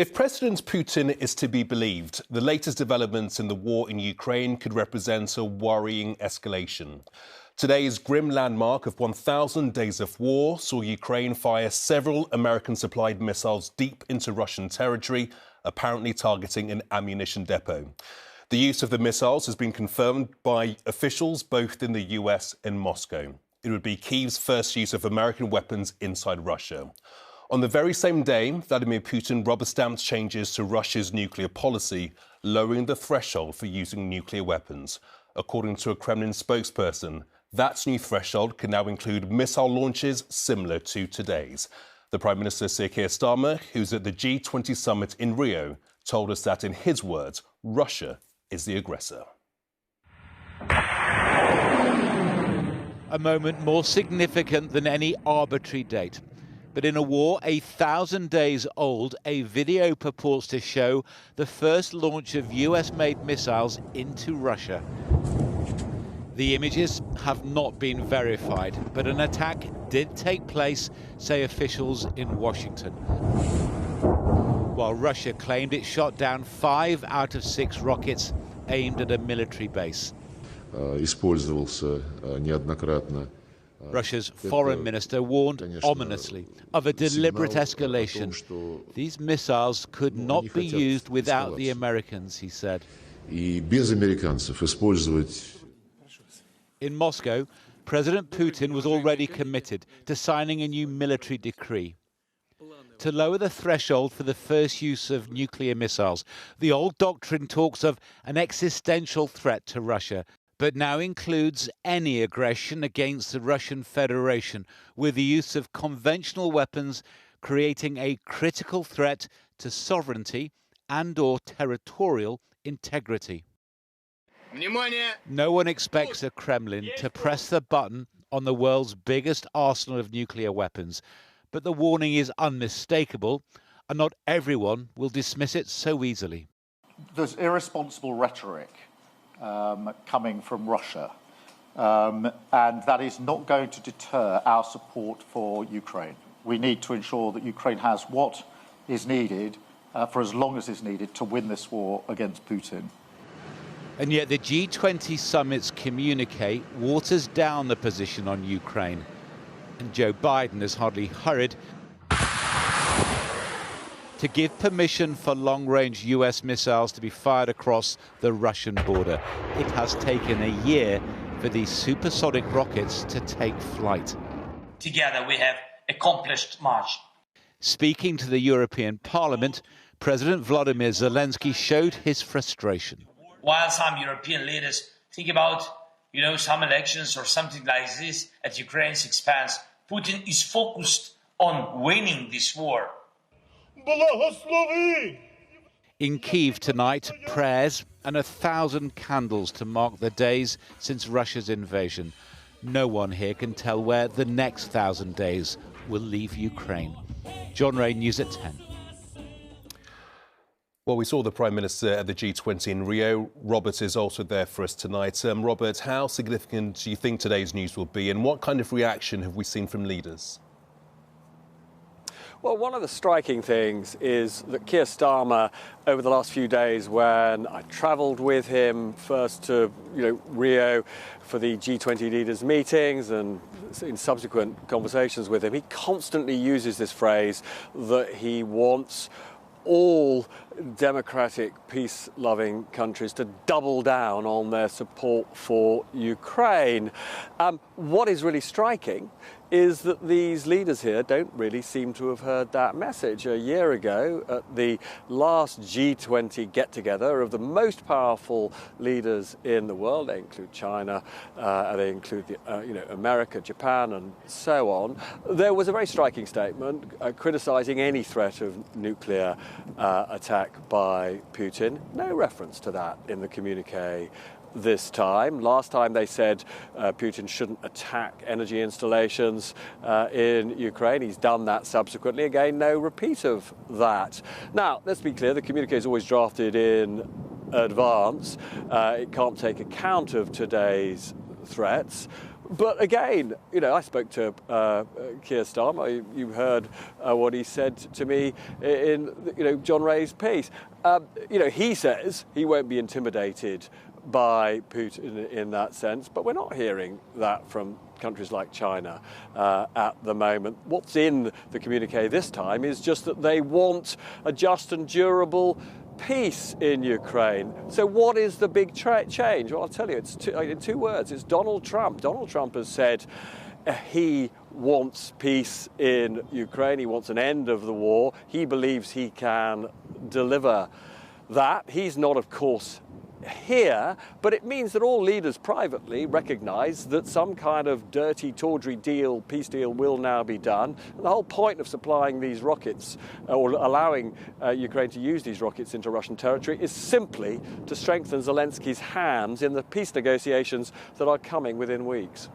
If President Putin is to be believed, the latest developments in the war in Ukraine could represent a worrying escalation. Today's grim landmark of 1,000 days of war saw Ukraine fire several American-supplied missiles deep into Russian territory, apparently targeting an ammunition depot. The use of the missiles has been confirmed by officials both in the US and Moscow. It would be Kyiv's first use of American weapons inside Russia. On the very same day, Vladimir Putin rubber-stamped changes to Russia's nuclear policy, lowering the threshold for using nuclear weapons. According to a Kremlin spokesperson, that new threshold can now include missile launches similar to today's. The Prime Minister, Sir Keir Starmer, who's at the G20 summit in Rio, told us that, in his words, Russia is the aggressor. A moment more significant than any arbitrary date. But in a war 1,000 days old, a video purports to show the first launch of US-made missiles into Russia. The images have not been verified, but an attack did take place, say officials in Washington. While Russia claimed it shot down 5 out of 6 rockets aimed at a military base. Russia's foreign minister warned ominously of a deliberate escalation. These missiles could not be used without the Americans, he said. In Moscow, President Putin was already committed to signing a new military decree to lower the threshold for the first use of nuclear missiles. The old doctrine talks of an existential threat to Russia, but now includes any aggression against the Russian Federation, with the use of conventional weapons creating a critical threat to sovereignty and/or territorial integrity. No one expects the Kremlin to press the button on the world's biggest arsenal of nuclear weapons, but the warning is unmistakable, and not everyone will dismiss it so easily. There's irresponsible rhetoric coming from Russia, and that is not going to deter our support for Ukraine. We need to ensure that Ukraine has what is needed for as long as is needed to win this war against Putin. And yet the G20 summit's communique waters down the position on Ukraine, and Joe Biden has hardly hurried to give permission for long-range US missiles to be fired across the Russian border. It has taken a year for these supersonic rockets to take flight. Together we have accomplished much. Speaking to the European Parliament, President Volodymyr Zelensky showed his frustration. While some European leaders think about, some elections or something like this at Ukraine's expense, Putin is focused on winning this war. In Kyiv tonight, prayers and 1,000 candles to mark the days since Russia's invasion. No one here can tell where the next 1,000 days will leave Ukraine. John Ray, News at 10. Well, we saw the Prime Minister at the G20 in Rio. Robert is also there for us tonight. Robert, how significant do you think today's news will be, and what kind of reaction have we seen from leaders? Well, one of the striking things is that Keir Starmer, over the last few days, when I travelled with him first to Rio for the G20 leaders meetings and in subsequent conversations with him, he constantly uses this phrase that he wants all democratic, peace-loving countries to double down on their support for Ukraine. What is really striking is that these leaders here don't really seem to have heard that message. A year ago, at the last G20 get-together of the most powerful leaders in the world, they include China, they include America, Japan, and so on, there was a very striking statement criticising any threat of nuclear attack by Putin. No reference to that in the communique this time. Last time they said Putin shouldn't attack energy installations in Ukraine. He's done that subsequently. Again, no repeat of that. Now, let's be clear, the communique is always drafted in advance. It can't take account of today's threats. But again, I spoke to Keir Starmer. You heard what he said to me in, John Ray's piece. He says he won't be intimidated by Putin in that sense, but we're not hearing that from countries like China at the moment. What's in the communique this time is just that they want a just and durable peace in Ukraine. So what is the big change? Well, I'll tell you, it's in two words. It's Donald Trump. Donald Trump has said he wants peace in Ukraine. He wants an end of the war. He believes he can deliver that. He's not, of course, here, but it means that all leaders privately recognise that some kind of dirty, tawdry deal, peace deal, will now be done. And the whole point of supplying these rockets, or allowing Ukraine to use these rockets into Russian territory, is simply to strengthen Zelensky's hands in the peace negotiations that are coming within weeks.